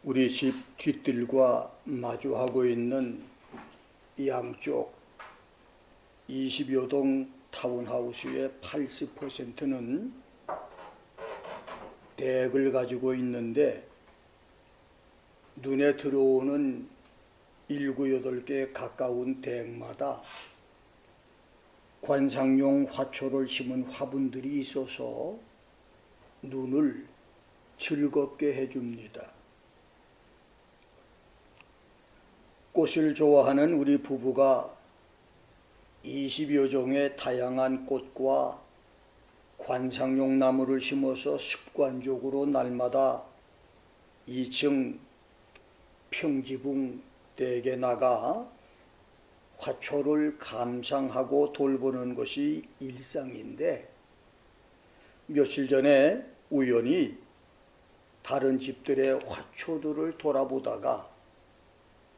우리 집 뒤뜰과 마주하고 있는 양쪽 20여 동 타운하우스의 80%는 댁을 가지고 있는데 눈에 들어오는 7, 8개 가까운 댁마다 관상용 화초를 심은 화분들이 있어서 눈을 즐겁게 해줍니다. 꽃을 좋아하는 우리 부부가 20여 종의 다양한 꽃과 관상용 나무를 심어서 습관적으로 날마다 2층 평지붕 댁에 나가 화초를 감상하고 돌보는 것이 일상인데, 며칠 전에 우연히 다른 집들의 화초들을 돌아보다가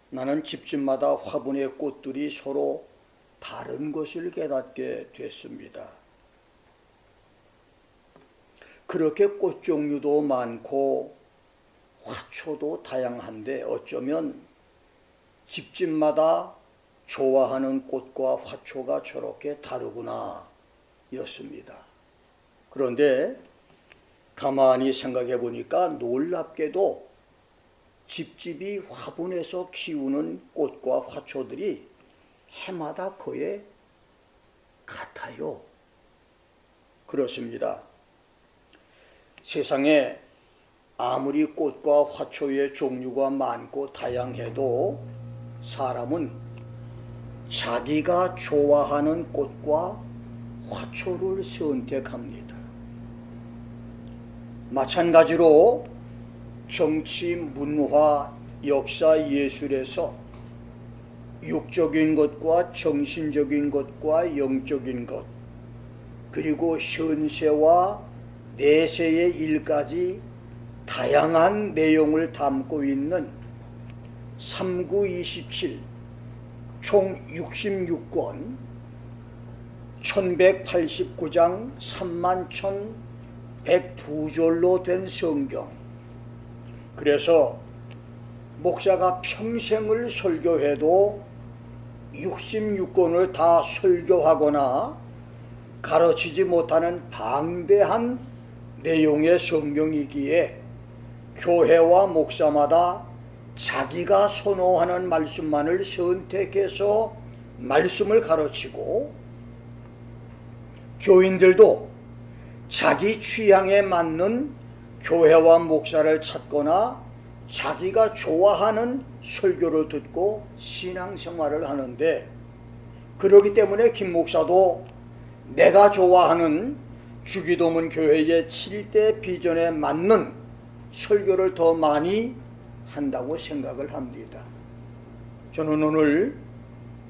나는 집집마다 화분의 꽃들이 서로 다른 것을 깨닫게 됐습니다. 그렇게 꽃 종류도 많고 화초도 다양한데 어쩌면 집집마다 좋아하는 꽃과 화초가 저렇게 다르구나 였습니다. 그런데 가만히 생각해 보니까 놀랍게도 집집이 화분에서 키우는 꽃과 화초들이 해마다 거의 같아요. 그렇습니다. 세상에 아무리 꽃과 화초의 종류가 많고 다양해도 사람은 자기가 좋아하는 꽃과 화초를 선택합니다. 마찬가지로 정치, 문화, 역사, 예술에서 육적인 것과 정신적인 것과 영적인 것, 그리고 현세와 내세의 일까지 다양한 내용을 담고 있는 3927, 총 66권, 1189장 31,102절로 된 성경. 그래서 목사가 평생을 설교해도 66권을 다 설교하거나 가르치지 못하는 방대한 내용의 성경이기에 교회와 목사마다 자기가 선호하는 말씀만을 선택해서 말씀을 가르치고, 교인들도 자기 취향에 맞는 교회와 목사를 찾거나 자기가 좋아하는 설교를 듣고 신앙생활을 하는데, 그렇기 때문에 김 목사도 내가 좋아하는 주기도문 교회의 7대 비전에 맞는 설교를 더 많이 한다고 생각을 합니다. 저는 오늘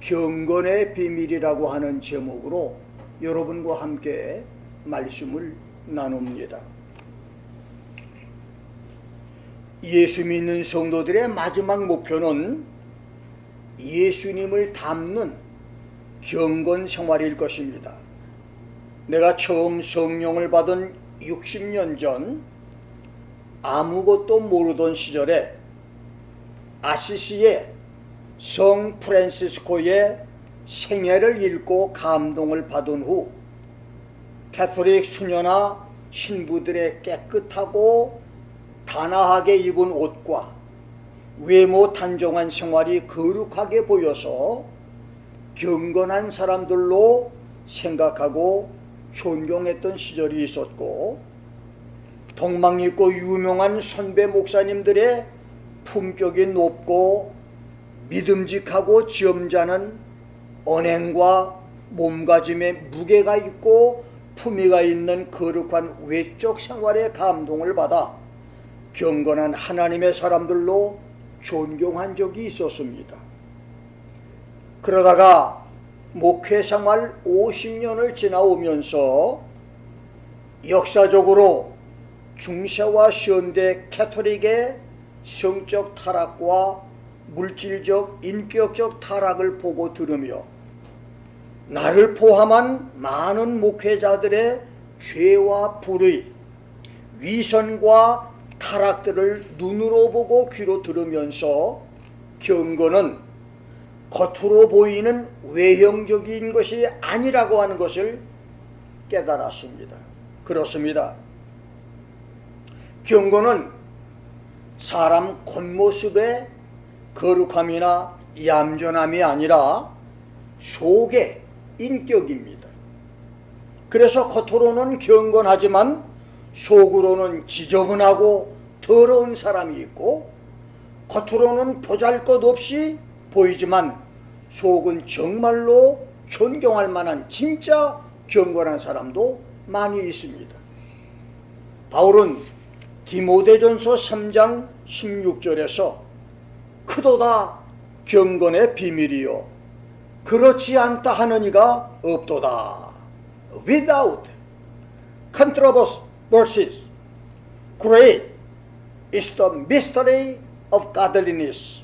경건의 비밀이라고 하는 제목으로 여러분과 함께 말씀을 나눕니다. 예수 믿는 성도들의 마지막 목표는 예수님을 닮는 경건 생활일 것입니다. 내가 처음 성령을 받은 60년 전 아무것도 모르던 시절에 아시시의 성 프란시스코의 생애를 읽고 감동을 받은 후 가톨릭 수녀나 신부들의 깨끗하고 단아하게 입은 옷과 외모 단정한 생활이 거룩하게 보여서 경건한 사람들로 생각하고 존경했던 시절이 있었고, 덕망 있고 유명한 선배 목사님들의 품격이 높고 믿음직하고 점잖은 언행과 몸가짐에 무게가 있고 품위가 있는 거룩한 외적 생활에 감동을 받아 경건한 하나님의 사람들로 존경한 적이 있었습니다. 그러다가 목회 생활 50년을 지나오면서 역사적으로 중세와 현대 가톨릭의 성적 타락과 물질적, 인격적 타락을 보고 들으며 나를 포함한 많은 목회자들의 죄와 불의, 위선과 타락들을 눈으로 보고 귀로 들으면서 경건은 겉으로 보이는 외형적인 것이 아니라고 하는 것을 깨달았습니다. 그렇습니다. 경건은 사람 겉모습의 거룩함이나 얌전함이 아니라 속의 인격입니다. 그래서 겉으로는 경건하지만 속으로는 지저분하고 더러운 사람이 있고, 겉으로는 보잘것없이 보이지만 속은 정말로 존경할 만한 진짜 경건한 사람도 많이 있습니다. 바울은 디모데전서 3장 16절에서 크도다 경건의 비밀이요 그렇지 않다 하는 이가 없도다. Without controversies, great is the mystery of godliness.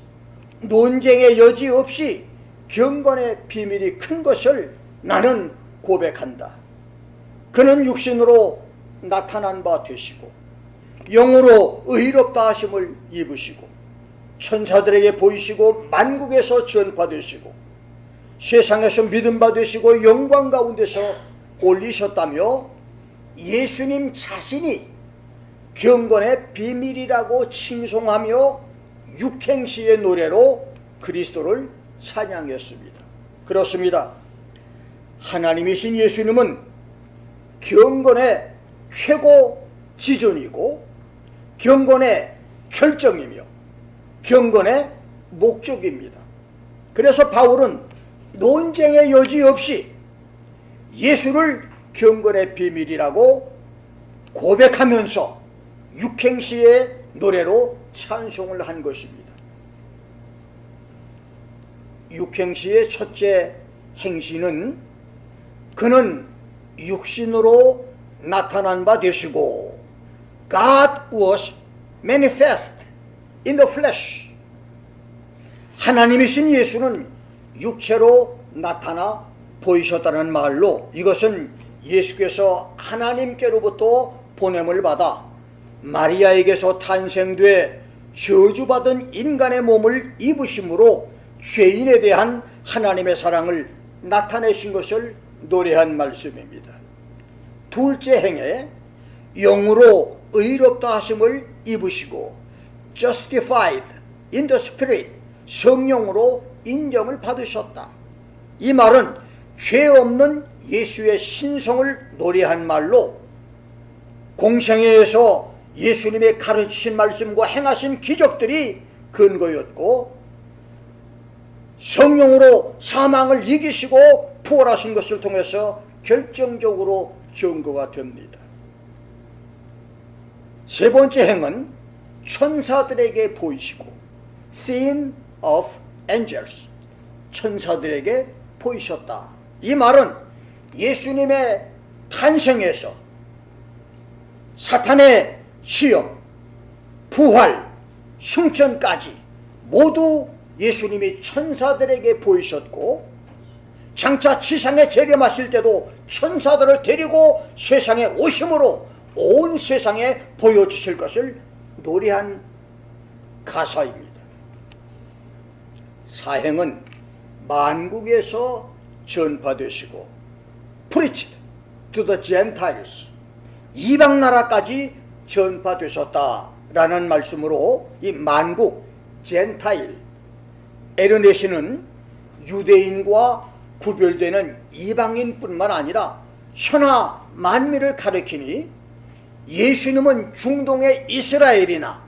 논쟁의 여지 없이 경건의 비밀이 큰 것을 나는 고백한다. 그는 육신으로 나타난 바 되시고 영으로 의롭다 하심을 입으시고 천사들에게 보이시고 만국에서 전파되시고 세상에서 믿음 받으시고 영광 가운데서 올리셨다며 예수님 자신이 경건의 비밀이라고 칭송하며 육행시의 노래로 그리스도를 찬양했습니다. 그렇습니다. 하나님이신 예수님은 경건의 최고 지존이고 경건의 결정이며 경건의 목적입니다. 그래서 바울은 논쟁의 여지 없이 예수를 경건의 비밀이라고 고백하면서 육행시의 노래로 찬송을 한 것입니다. 육행시의 첫째 행시는 그는 육신으로 나타난 바 되시고 God was manifest in the flesh. 하나님이신 예수는 육체로 나타나 보이셨다는 말로 이것은 예수께서 하나님께로부터 보냄을 받아 마리아에게서 탄생돼 저주받은 인간의 몸을 입으심으로 죄인에 대한 하나님의 사랑을 나타내신 것을 노래한 말씀입니다. 둘째 행에 영으로 의롭다 하심을 입으시고 justified in the spirit, 성령으로 인정을 받으셨다. 이 말은 죄 없는 예수의 신성을 노래한 말로 공생애에서 예수님의 가르치신 말씀과 행하신 기적들이 근거였고 성령으로 사망을 이기시고 부활하신 것을 통해서 결정적으로 증거가 됩니다. 세 번째 행은 천사들에게 보이시고 seen of angels, 천사들에게 보이셨다. 이 말은 예수님의 탄생에서 사탄의 시험, 부활, 승천까지 모두 예수님이 천사들에게 보이셨고 장차 지상에 재림하실 때도 천사들을 데리고 세상에 오심으로 온 세상에 보여주실 것을 노래한 가사입니다. 사행은 만국에서 전파되시고 preached to the Gentiles, 이방 나라까지 전파되셨다라는 말씀으로 이 만국, 젠타일, 에르네시는 유대인과 구별되는 이방인뿐만 아니라 천하 만민을 가리키니 예수님은 중동의 이스라엘이나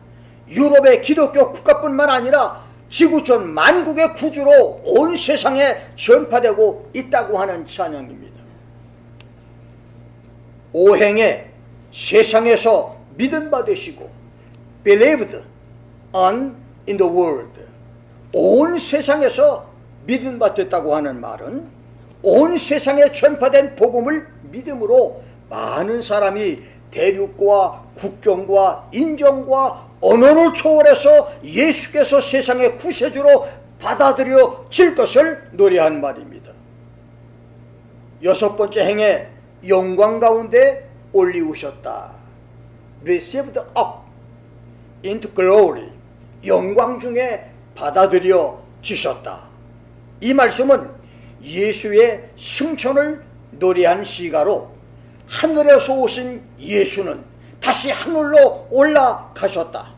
유럽의 기독교 국가뿐만 아니라 지구촌 만국의 구주로 온 세상에 전파되고 있다고 하는 찬양입니다. 오행에 세상에서 믿음 받으시고 believed on in the world, 온 세상에서 믿음 받았다고 하는 말은 온 세상에 전파된 복음을 믿음으로 많은 사람이 대륙과 국경과 인종과 언어를 초월해서 예수께서 세상의 구세주로 받아들여질 것을 노래한 말입니다. 여섯 번째 행에 영광 가운데 올리우셨다. Received up into glory, 영광 중에 받아들여지셨다. 이 말씀은 예수의 승천을 노래한 시가로 하늘에서 오신 예수는 다시 하늘로 올라가셨다.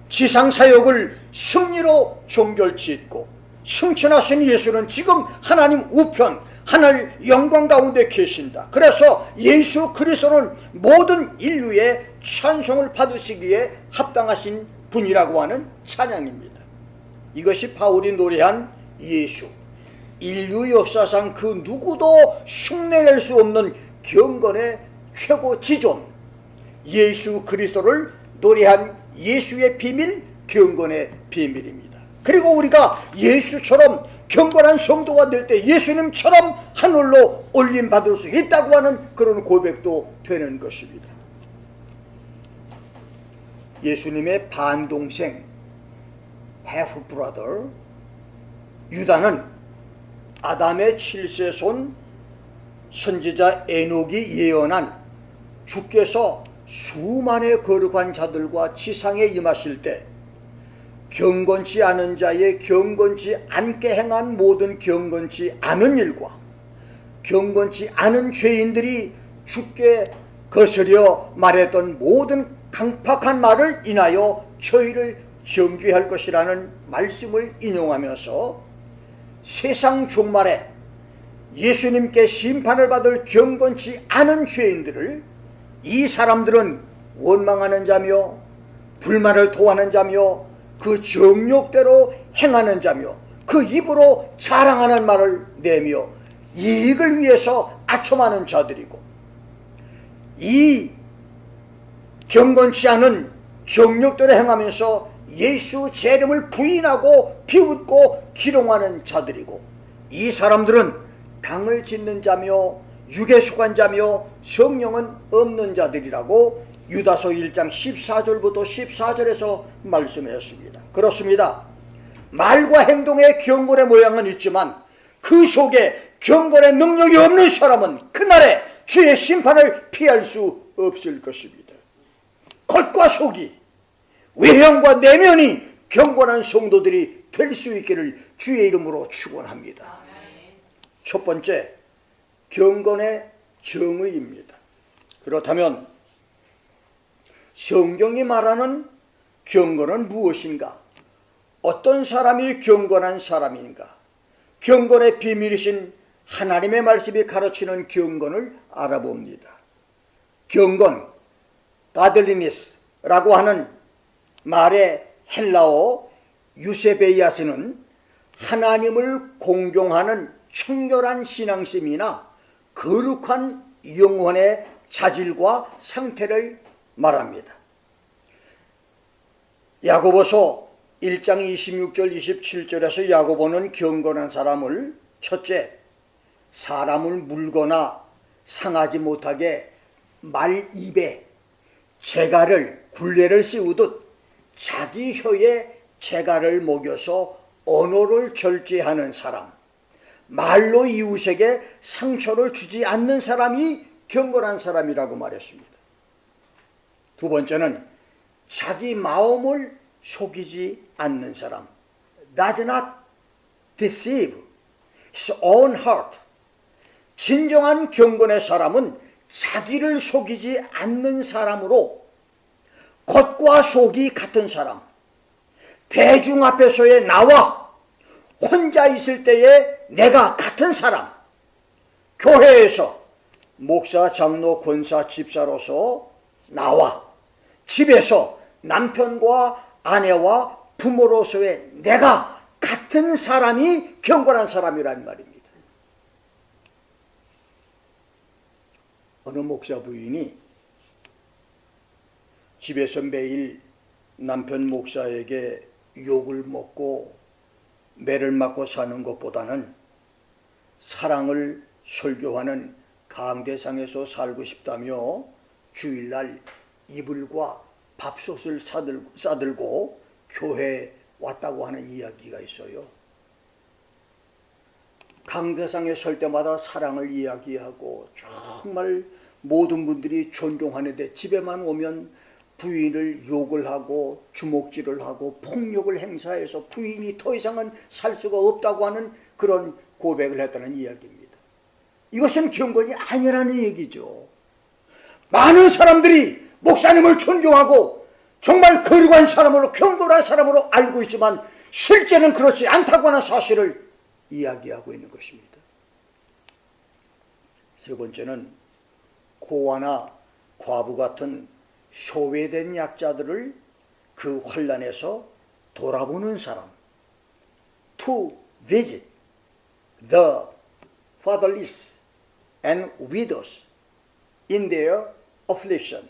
지상 사역을 승리로 종결짓고 승천하신 예수는 지금 하나님 우편 하늘 영광 가운데 계신다. 그래서 예수 그리스도는 모든 인류의 찬송을 받으시기에 합당하신 분이라고 하는 찬양입니다. 이것이 바울이 노래한 예수, 인류 역사상 그 누구도 흉내낼 수 없는 경건의 최고 지존, 예수 그리스도를 노래한 예수의 비밀, 경건의 비밀입니다. 그리고 우리가 예수처럼 경건한 성도가 될 때 예수님처럼 하늘로 올림 받을 수 있다고 하는 그런 고백도 되는 것입니다. 예수님의 반동생 half brother 유다는 아담의 7세손 선지자 에녹이 예언한 주께서 수만의 거룩한 자들과 지상에 임하실 때 경건치 않은 자의 경건치 않게 행한 모든 경건치 않은 일과 경건치 않은 죄인들이 주께 거스려 말했던 모든 강팍한 말을 인하여 저희를 정죄할 것이라는 말씀을 인용하면서 세상 종말에 예수님께 심판을 받을 경건치 않은 죄인들을 이 사람들은 원망하는 자며 불만을 토하는 자며 그 정욕대로 행하는 자며 그 입으로 자랑하는 말을 내며 이익을 위해서 아첨하는 자들이고 이 경건치 않은 정욕대로 행하면서 예수 제 이름을 부인하고 비웃고 기롱하는 자들이고 이 사람들은 당을 짓는 자며 육에 속한 자며 성령은 없는 자들이라고 유다서 1장 14절부터 14절에서 말씀했습니다. 그렇습니다. 말과 행동의 경건의 모양은 있지만 그 속에 경건의 능력이 없는 사람은 그날에 주의 심판을 피할 수 없을 것입니다. 겉과 속이 외형과 내면이 경건한 성도들이 될 수 있기를 주의 이름으로 축원합니다. 첫 번째, 경건의 정의입니다. 그렇다면 성경이 말하는 경건은 무엇인가? 어떤 사람이 경건한 사람인가? 경건의 비밀이신 하나님의 말씀이 가르치는 경건을 알아봅니다. 경건, 가들리니스라고 하는 말의 헬라어 유세베이아스는 하나님을 공경하는 청결한 신앙심이나 거룩한 영혼의 자질과 상태를 말합니다. 야고보서 1장 26절 27절에서 야고보는 경건한 사람을 첫째, 사람을 물거나 상하지 못하게 말 입에 재갈을 굴레를 씌우듯 자기 혀에 재갈을 먹여서 언어를 절제하는 사람, 말로 이웃에게 상처를 주지 않는 사람이 경건한 사람이라고 말했습니다. 두 번째는 자기 마음을 속이지 않는 사람, does not deceive his own heart. 진정한 경건의 사람은 자기를 속이지 않는 사람으로 겉과 속이 같은 사람, 대중 앞에서의 나와 혼자 있을 때의 내가 같은 사람, 교회에서 목사, 장로, 권사, 집사로서 나와 집에서 남편과 아내와 부모로서의 내가 같은 사람이 경건한 사람이라는 말입니다. 어느 목사 부인이 집에서 매일 남편 목사에게 욕을 먹고 매를 맞고 사는 것보다는 사랑을 설교하는 강대상에서 살고 싶다며 주일날 이불과 밥솥을 싸들고 교회에 왔다고 하는 이야기가 있어요. 강대상에 설 때마다 사랑을 이야기하고 정말 모든 분들이 존경하는데 집에만 오면 부인을 욕을 하고 주먹질을 하고 폭력을 행사해서 부인이 더 이상은 살 수가 없다고 하는 그런 고백을 했다는 이야기입니다. 이것은 경건이 아니라는 얘기죠. 많은 사람들이 목사님을 존경하고 정말 거룩한 사람으로 경건한 사람으로 알고 있지만 실제는 그렇지 않다고 하는 사실을 이야기하고 있는 것입니다. 세 번째는 고아나 과부 같은 소외된 약자들을 그 환난에서 돌아보는 사람. To visit the fatherless and widows in their affliction.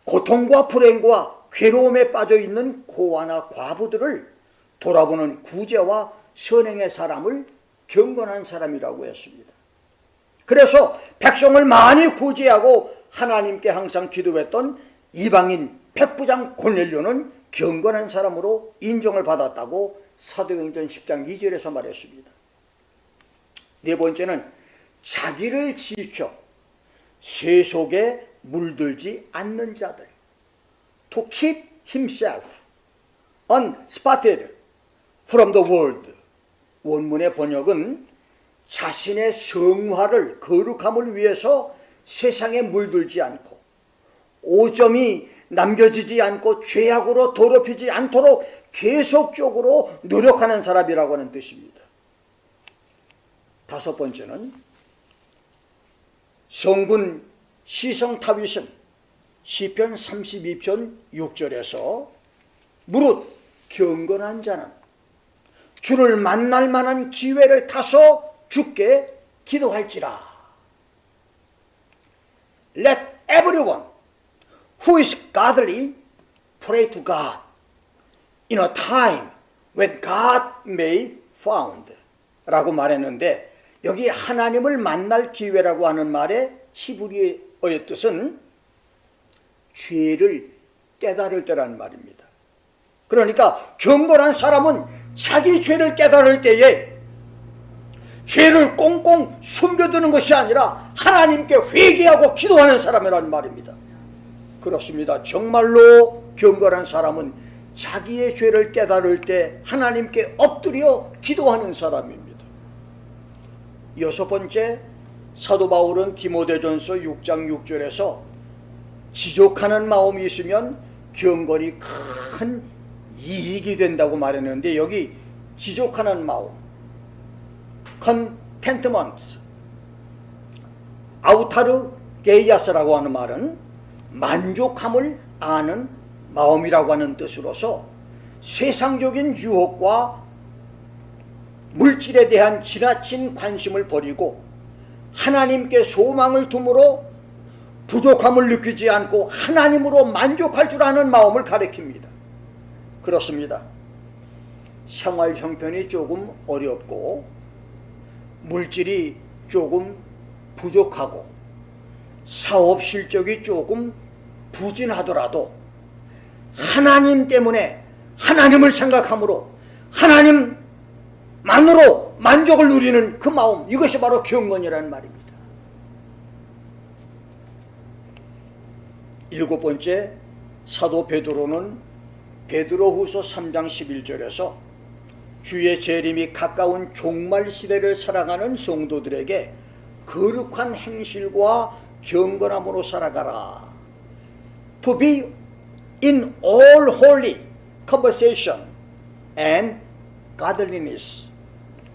고통과 불행과 괴로움에 빠져 있는 고아나 과부들을 돌아보는 구제와 선행의 사람을 경건한 사람이라고 했습니다. 그래서 백성을 많이 구제하고 하나님께 항상 기도했던 이방인 백부장 고넬료는 경건한 사람으로 인정을 받았다고 사도행전 10장 2절에서 말했습니다. 네 번째는 자기를 지켜 세속에 물들지 않는 자들. To keep himself unspotted from the world. 원문의 번역은 자신의 성화를 거룩함을 위해서 세상에 물들지 않고 오점이 남겨지지 않고 죄악으로 더럽히지 않도록 계속적으로 노력하는 사람이라고 하는 뜻입니다. 다섯 번째는 성군 시성 다윗은 시편 32편 6절에서 무릇 경건한 자는 주를 만날 만한 기회를 타서 주께 기도할지라. Let everyone who is godly pray to God in a time when God may found 라고 말했는데 여기 하나님을 만날 기회라고 하는 말의 히브리어의 뜻은 죄를 깨달을 때라는 말입니다. 그러니까 경건한 사람은 자기 죄를 깨달을 때에 죄를 꽁꽁 숨겨두는 것이 아니라 하나님께 회개하고 기도하는 사람이라는 말입니다. 그렇습니다. 정말로 경건한 사람은 자기의 죄를 깨달을 때 하나님께 엎드려 기도하는 사람입니다. 여섯 번째, 사도 바울은 디모데전서 6장 6절에서 지족하는 마음이 있으면 경건이 큰 이익이 된다고 말했는데 여기 지족하는 마음, contentment, 아우타르 게이아스라고 하는 말은 만족함을 아는 마음이라고 하는 뜻으로서 세상적인 유혹과 물질에 대한 지나친 관심을 버리고 하나님께 소망을 둠으로 부족함을 느끼지 않고 하나님으로 만족할 줄 아는 마음을 가리킵니다. 그렇습니다. 생활 형편이 조금 어렵고 물질이 조금 부족하고 사업 실적이 조금 부진하더라도 하나님 때문에 하나님을 생각함으로 하나님만으로 만족을 누리는 그 마음, 이것이 바로 경건이라는 말입니다. 일곱 번째, 사도 베드로는 베드로후서 3장 11절에서 주의 재림이 가까운 종말 시대를 살아가는 성도들에게 거룩한 행실과 경건함으로 살아가라. To be in all holy conversation and godliness.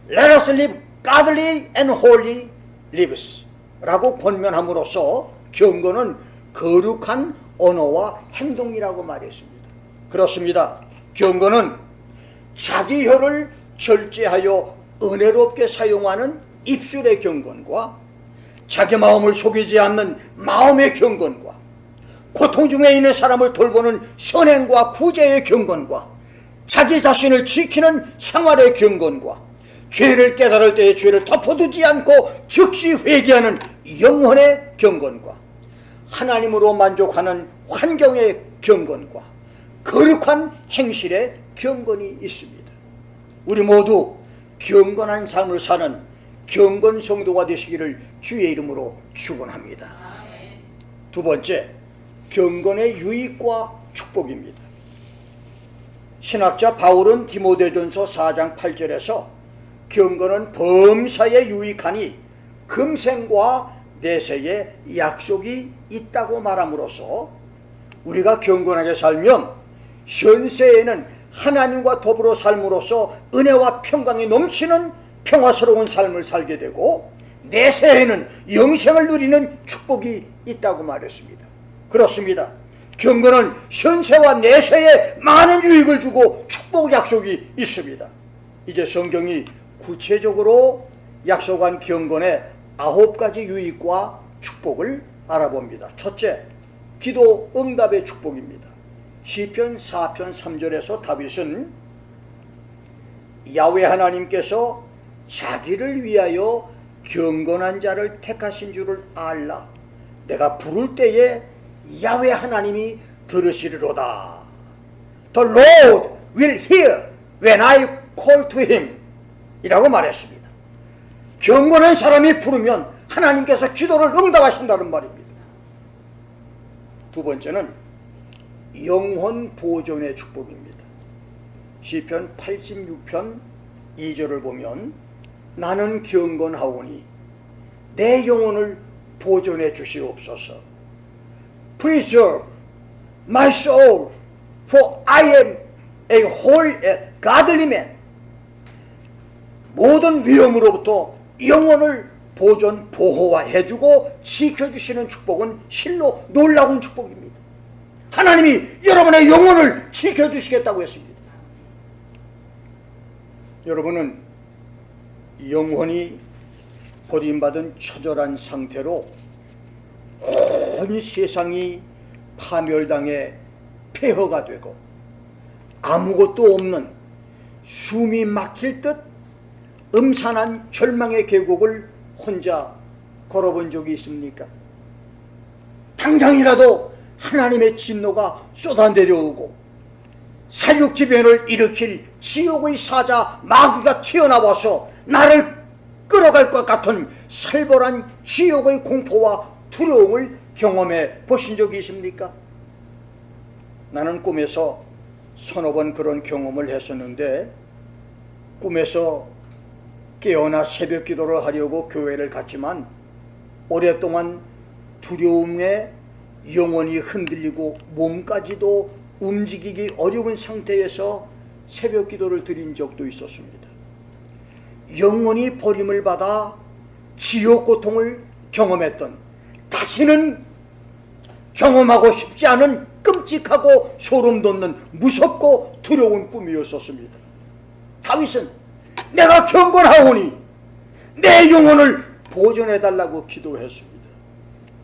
Let us live godly and holy lives. 라고 권면함으로써 경건은 거룩한 언어와 행동이라고 말했습니다. 그렇습니다. 경건은 자기 혀를 절제하여 은혜롭게 사용하는 입술의 경건과 자기 마음을 속이지 않는 마음의 경건과 고통 중에 있는 사람을 돌보는 선행과 구제의 경건과 자기 자신을 지키는 생활의 경건과 죄를 깨달을 때의 죄를 덮어두지 않고 즉시 회개하는 영혼의 경건과 하나님으로 만족하는 환경의 경건과 거룩한 행실의 경건이 있습니다. 우리 모두 경건한 삶을 사는 경건 성도가 되시기를 주의 이름으로 축원합니다. 두 번째, 경건의 유익과 축복입니다. 신학자 바울은 디모데전서 4장 8절에서 경건은 범사에 유익하니 금생과 내세에 약속이 있다고 말함으로써 우리가 경건하게 살면 현세에는 하나님과 더불어 삶으로써 은혜와 평강이 넘치는 평화스러운 삶을 살게 되고 내세에는 영생을 누리는 축복이 있다고 말했습니다. 그렇습니다. 경건은 현세와 내세에 많은 유익을 주고 축복 약속이 있습니다. 이제 성경이 구체적으로 약속한 경건의 9가지 유익과 축복을 알아봅니다. 첫째, 기도 응답의 축복입니다. 시편 4편 3절에서 다윗은 야훼 하나님께서 자기를 위하여 경건한 자를 택하신 줄을 알라. 내가 부를 때에 야훼 하나님이 들으시리로다. The Lord will hear when I call to him 이라고 말했습니다. 경건한 사람이 부르면 하나님께서 기도를 응답하신다는 말입니다. 두 번째는 영혼 보존의 축복입니다. 시편 86편 2절을 보면 나는 경건하오니 내 영혼을 보존해 주시옵소서. Preserve my soul, for I am a whole godly man. 모든 위험으로부터 영혼을 보존, 보호해주고 지켜주시는 축복은 실로 놀라운 축복입니다. 하나님이 여러분의 영혼을 지켜주시겠다고 했습니다. 여러분은 영혼이 버림받은 처절한 상태로 온 세상이 파멸당해 폐허가 되고 아무것도 없는 숨이 막힐 듯 음산한 절망의 계곡을 혼자 걸어본 적이 있습니까? 당장이라도 하나님의 진노가 쏟아내려오고 살육지변을 일으킬 지옥의 사자 마귀가 튀어나와서 나를 끌어갈 것 같은 살벌한 지옥의 공포와 두려움을 경험해 보신 적이 있습니까? 나는 꿈에서 서너 번 그런 경험을 했었는데 꿈에서 깨어나 새벽 기도를 하려고 교회를 갔지만 오랫동안 두려움에 영혼이 흔들리고 몸까지도 움직이기 어려운 상태에서 새벽 기도를 드린 적도 있었습니다. 영혼이 버림을 받아 지옥 고통을 경험했던 다시는 경험하고 싶지 않은 끔찍하고 소름 돋는 무섭고 두려운 꿈이었었습니다. 다윗은 내가 경건하오니 내 영혼을 보존해달라고 기도했습니다.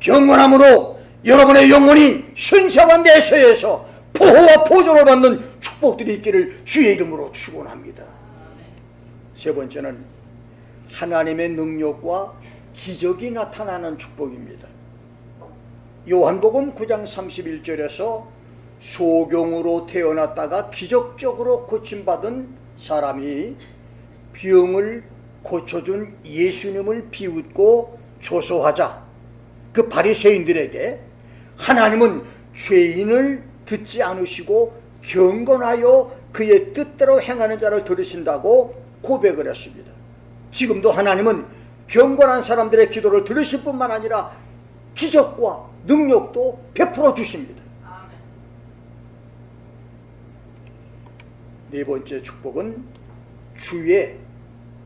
경건함으로 여러분의 영혼이 현세와 내세에서 보호와 보존을 받는 축복들이 있기를 주의 이름으로 축원합니다. 세 번째는 하나님의 능력과 기적이 나타나는 축복입니다. 요한복음 9장 31절에서 소경으로 태어났다가 기적적으로 고침받은 사람이 병을 고쳐준 예수님을 비웃고 조소하자 그 바리새인들에게 하나님은 죄인을 듣지 않으시고 경건하여 그의 뜻대로 행하는 자를 들으신다고 고백을 했습니다. 지금도 하나님은 경건한 사람들의 기도를 들으실 뿐만 아니라 기적과 능력도 베풀어 주십니다. 네 번째 축복은 주의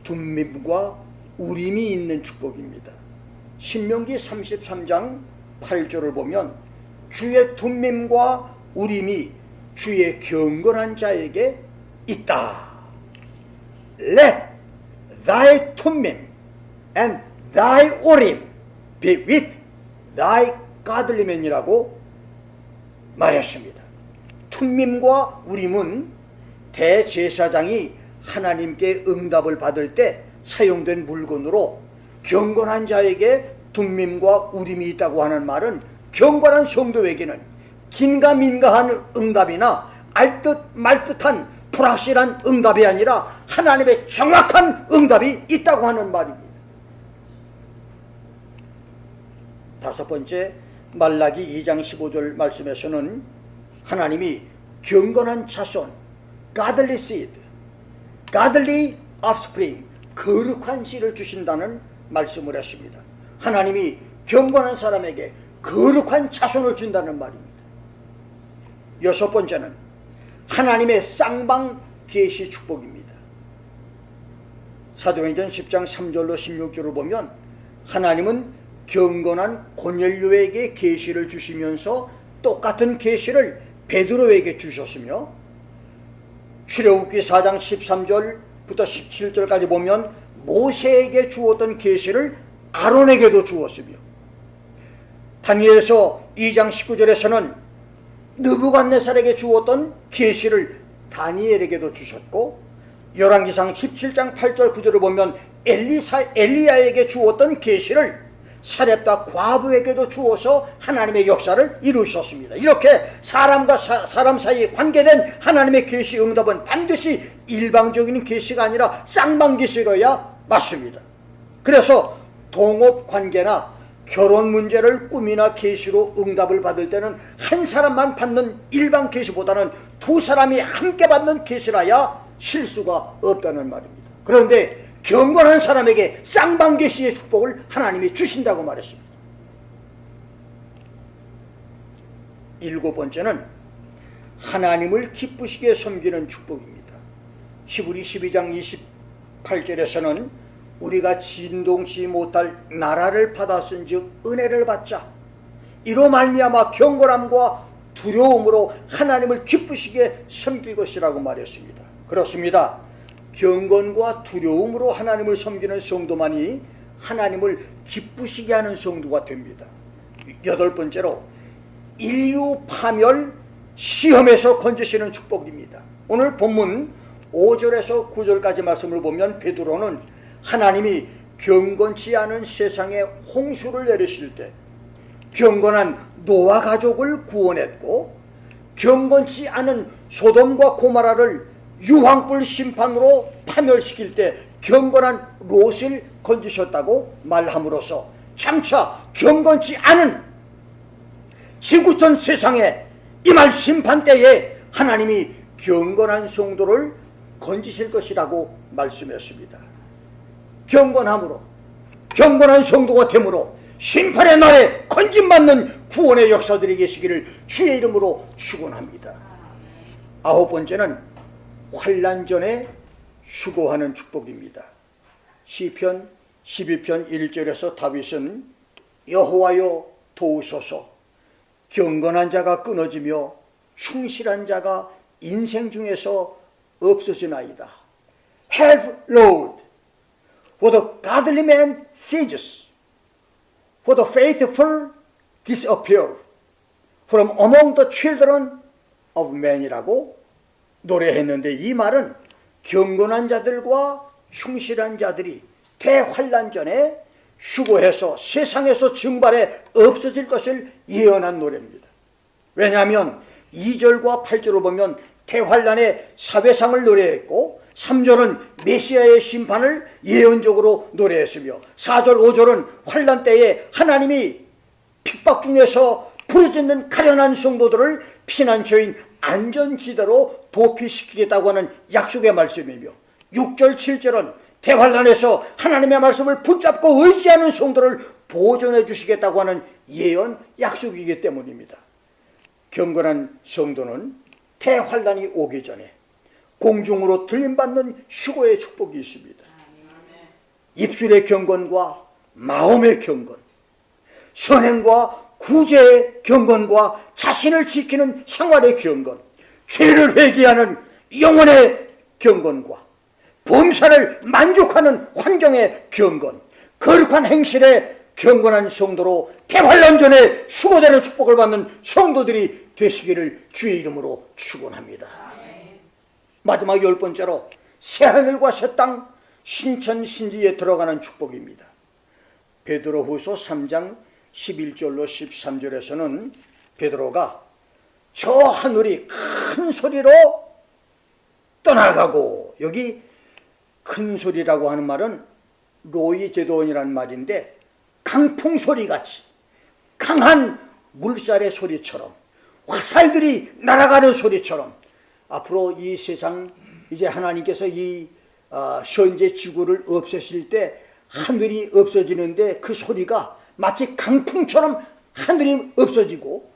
둠밈과 우림이 있는 축복입니다. 신명기 33장 8절을 보면 주의 둠밈과 우림이 주의 경건한 자에게 있다. Let thy 둠밈 and thy urim be with thy godly man이라고 말했습니다. 둠밈과 우림은 대제사장이 하나님께 응답을 받을 때 사용된 물건으로 경건한 자에게 둠밈과 우림이 있다고 하는 말은 경건한 성도에게는 긴가민가한 응답이나 알듯 말듯한 불확실한 응답이 아니라 하나님의 정확한 응답이 있다고 하는 말입니다. 다섯 번째, 말라기 2장 15절 말씀에서는 하나님이 경건한 자손, godly seed, godly offspring, 거룩한 씨를 주신다는 말씀을 했습니다. 하나님이 경건한 사람에게 거룩한 자손을 준다는 말입니다. 여섯 번째는 하나님의 쌍방 계시 축복입니다. 사도행전 10장 3절로 16절을 보면 하나님은 경건한 고넬료에게 계시를 주시면서 똑같은 계시를 베드로에게 주셨으며, 출애굽기 4장 13절부터 17절까지 보면 모세에게 주었던 계시를 아론에게도 주었으며, 다니엘서 2장 19절에서는 느부갓네살에게 주었던 계시를 다니엘에게도 주셨고, 열왕기상 17장 8절 9절을 보면 엘리야에게 주었던 계시를 사렙다 과부에게도 주어서 하나님의 역사를 이루셨습니다. 이렇게 사람과 사람 사이에 관계된 하나님의 계시 응답은 반드시 일방적인 계시가 아니라 쌍방 계시로야 맞습니다. 그래서 동업 관계나 결혼 문제를 꿈이나 계시로 응답을 받을 때는 한 사람만 받는 일방 계시보다는 두 사람이 함께 받는 계시라야 실수가 없다는 말입니다. 그런데 경건한 사람에게 쌍방 계시의 축복을 하나님이 주신다고 말했습니다. 일곱 번째는 하나님을 기쁘시게 섬기는 축복입니다. 히브리 12장 28절에서는 우리가 진동치 못할 나라를 받았은즉 은혜를 받자, 이로 말미암아 경건함과 두려움으로 하나님을 기쁘시게 섬길 것이라고 말했습니다. 그렇습니다. 경건과 두려움으로 하나님을 섬기는 성도만이 하나님을 기쁘시게 하는 성도가 됩니다. 여덟 번째로 인류 파멸 시험에서 건지시는 축복입니다. 오늘 본문 5절에서 9절까지 말씀을 보면 베드로는 하나님이 경건치 않은 세상에 홍수를 내리실 때 경건한 노아 가족을 구원했고, 경건치 않은 소돔과 고모라를 유황불 심판으로 파멸시킬 때 경건한 롯을 건지셨다고 말함으로써 장차 경건치 않은 지구촌 세상에 임할 심판 때에 하나님이 경건한 성도를 건지실 것이라고 말씀했습니다. 경건함으로, 경건한 성도가 됨으로 심판의 날에 건짐받는 구원의 역사들이 계시기를 주의 이름으로 축원합니다. 아홉 번째는 환난 전에 수고하는 축복입니다. 시편 12편 1절에서 다윗은 여호와여 도우소서, 경건한 자가 끊어지며 충실한 자가 인생 중에서 없어지나이다. Help Lord, for the godly man ceases, for the faithful disappear from among the children of men이라고 노래했는데, 이 말은 경건한 자들과 충실한 자들이 대환난 전에 휴고해서 세상에서 증발해 없어질 것을 예언한 노래입니다. 왜냐하면 2절과 8절을 보면 대환난의 사회상을 노래했고, 3절은 메시아의 심판을 예언적으로 노래했으며, 4절 5절은 환난 때에 하나님이 핍박 중에서 부르짖는 가련한 성도들을 피난처인 안전지대로 도피시키겠다고 하는 약속의 말씀이며, 6절 7절은 대환난에서 하나님의 말씀을 붙잡고 의지하는 성도를 보존해 주시겠다고 하는 예언 약속이기 때문입니다. 경건한 성도는 대환난이 오기 전에 공중으로 들림받는 휴거의 축복이 있습니다. 입술의 경건과 마음의 경건, 선행과 구제의 경건과 자신을 지키는 생활의 경건, 죄를 회개하는 영혼의 경건과 범사를 만족하는 환경의 경건, 거룩한 행실의 경건한 성도로 대환난 전에 수고되는 축복을 받는 성도들이 되시기를 주의 이름으로 축원합니다. 마지막 열 번째로 새하늘과 새 땅 신천신지에 들어가는 축복입니다. 베드로후서 3장 11절로 13절에서는 베드로가 저 하늘이 큰 소리로 떠나가고, 여기 큰 소리라고 하는 말은 로이 제도원이라는 말인데 강풍 소리같이 강한 물살의 소리처럼, 화살들이 날아가는 소리처럼 앞으로 이 세상, 이제 하나님께서 이 현재 지구를 없애실 때 하늘이 없어지는데 그 소리가 마치 강풍처럼 하늘이 없어지고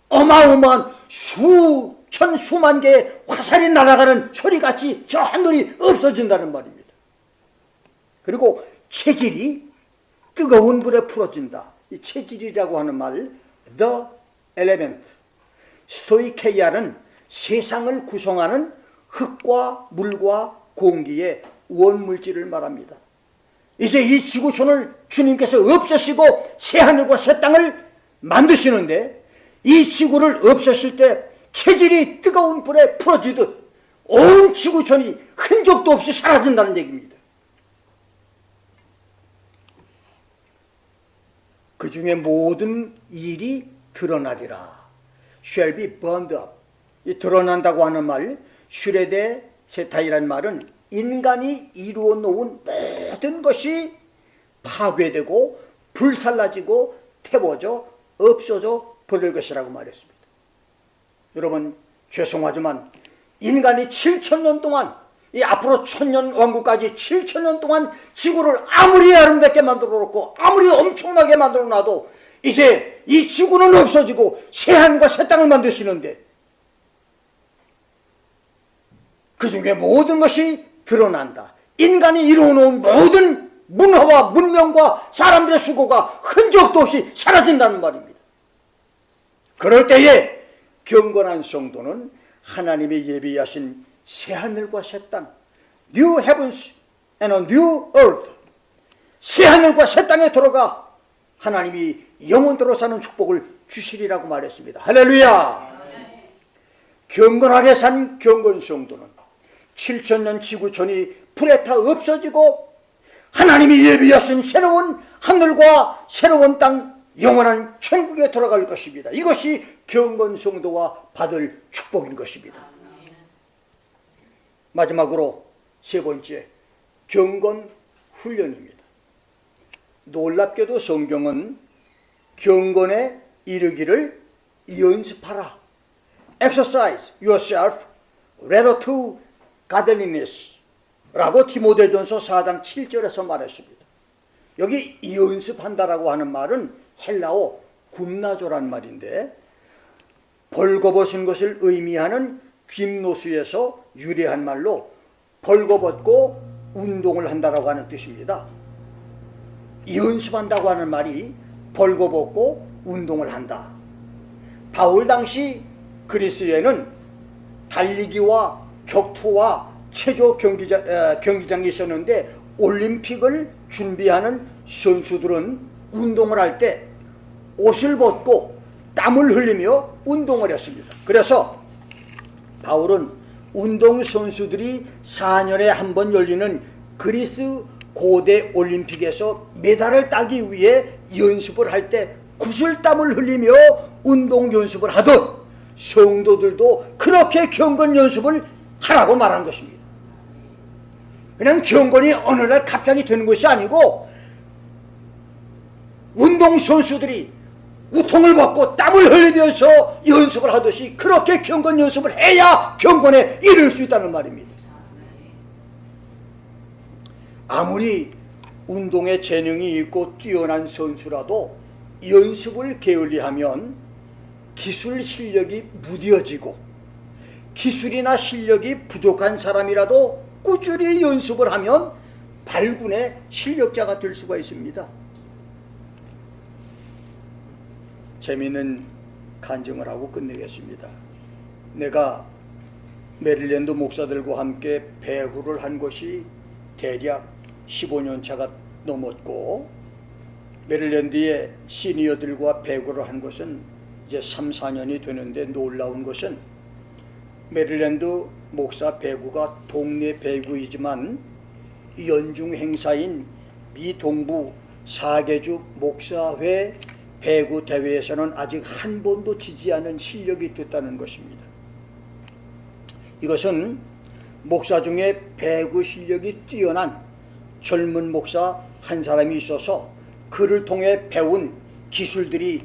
어마어마한 수천 수만 개의 화살이 날아가는 소리같이 저 하늘이 없어진다는 말입니다. 그리고 체질이 뜨거운 불에 풀어진다. 이 체질이라고 하는 말, the element, 스토이케이아는 세상을 구성하는 흙과 물과 공기의 원물질을 말합니다. 이제 이 지구촌을 주님께서 없애시고 새하늘과 새 땅을 만드시는데 이 지구를 없애실 때 체질이 뜨거운 불에 풀어지듯 온 지구촌이 흔적도 없이 사라진다는 얘기입니다. 그 중에 모든 일이 드러나리라. shall be burned up. 이 드러난다고 하는 말, 슈레데 세타이란 말은 인간이 이루어 놓은 모든 것이 파괴되고 불살라지고 태워져 없어져 버릴 것이라고 말했습니다. 여러분, 죄송하지만 인간이 7,000년 동안, 이 앞으로 1,000년 왕국까지 7,000년 동안 지구를 아무리 아름답게 만들어 놓고 아무리 엄청나게 만들어 놔도 이제 이 지구는 없어지고 새하늘과 새 땅을 만드시는데 그 중에 모든 것이 드러난다. 인간이 이루어놓은 모든 문화와 문명과 사람들의 수고가 흔적도 없이 사라진다는 말입니다. 그럴 때에 경건한 성도는 하나님이 예비하신 새하늘과 새 땅, New Heavens and a New Earth, 새하늘과 새 땅에 들어가 하나님이 영원토록 사는 축복을 주시리라고 말했습니다. 할렐루야! 경건하게 산 경건 성도는 7,000년 지구촌이 불에 타 없어지고 하나님이 예비하신 새로운 하늘과 새로운 땅, 영원한 천국에 들어갈 것입니다. 이것이 경건 성도가 받을 축복인 것입니다. 마지막으로 세 번째, 경건 훈련입니다. 놀랍게도 성경은 경건에 이르기를 연습하라, exercise yourself rather to godliness 라고 디모데전서 4장 7절에서 말했습니다. 여기 연습한다라고 하는 말은 헬라어 굼나조란 말인데 벌거벗은 것을 의미하는 굼노스에서 유래한 말로 벌거벗고 운동을 한다라고 하는 뜻입니다. 연습한다고 하는 말이 벌거벗고 운동을 한다. 바울 당시 그리스에는 달리기와 격투와 체조 경기장이 있었는데 올림픽을 준비하는 선수들은 운동을 할 때 옷을 벗고 땀을 흘리며 운동을 했습니다. 그래서 바울은 운동선수들이 4년에 한 번 열리는 그리스 고대 올림픽에서 메달을 따기 위해 연습을 할 때 구슬땀을 흘리며 운동 연습을 하듯 성도들도 그렇게 경건 연습을 하라고 말한 것입니다. 그냥 경건이 어느 날 갑자기 되는 것이 아니고 운동선수들이 우통을 벗고 땀을 흘리면서 연습을 하듯이 그렇게 경건 연습을 해야 경건에 이를 수 있다는 말입니다. 아무리 운동에 재능이 있고 뛰어난 선수라도 연습을 게을리하면 기술 실력이 무뎌지고 기술이나 실력이 부족한 사람이라도 꾸준히 연습을 하면 발군의 실력자가 될 수가 있습니다. 재미있는 간증을 하고 끝내겠습니다. 내가 메릴랜드 목사들과 함께 배구를 한 것이 대략 15년 차가 넘었고 메릴랜드의 시니어들과 배구를 한 것은 이제 3, 4년이 되는데 놀라운 것은 메릴랜드 목사 배구가 동네 배구이지만 연중 행사인 미 동부 사계주 목사회 배구 대회에서는 아직 한 번도 지지 않은 실력이 됐다는 것입니다. 이것은 목사 중에 배구 실력이 뛰어난 젊은 목사 한 사람이 있어서 그를 통해 배운 기술들이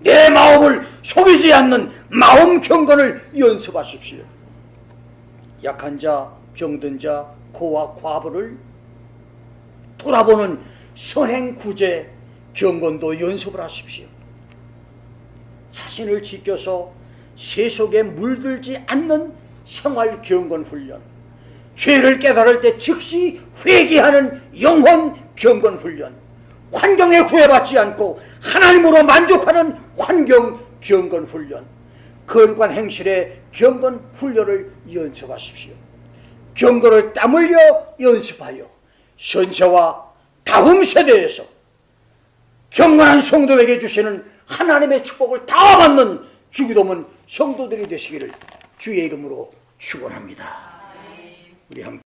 내 마음을 속이지 않는 마음 경건을 연습하십시오. 약한 자, 병든 자, 고와 과부를 돌아보는 선행 구제 경건도 연습을 하십시오. 자신을 지켜서 세속에 물들지 않는 생활 경건 훈련, 죄를 깨달을 때 즉시 회개하는 영혼 경건 훈련, 환경에 구애받지 않고 하나님으로 만족하는 환경 경건 훈련, 거룩한 행실의 경건 훈련을 연습하십시오. 경건을 땀 흘려 연습하여 현세와 다음 세대에서 경건한 성도에게 주시는 하나님의 축복을 다 받는 주기도문 성도들이 되시기를 주의 이름으로 축원합니다. 우리 함께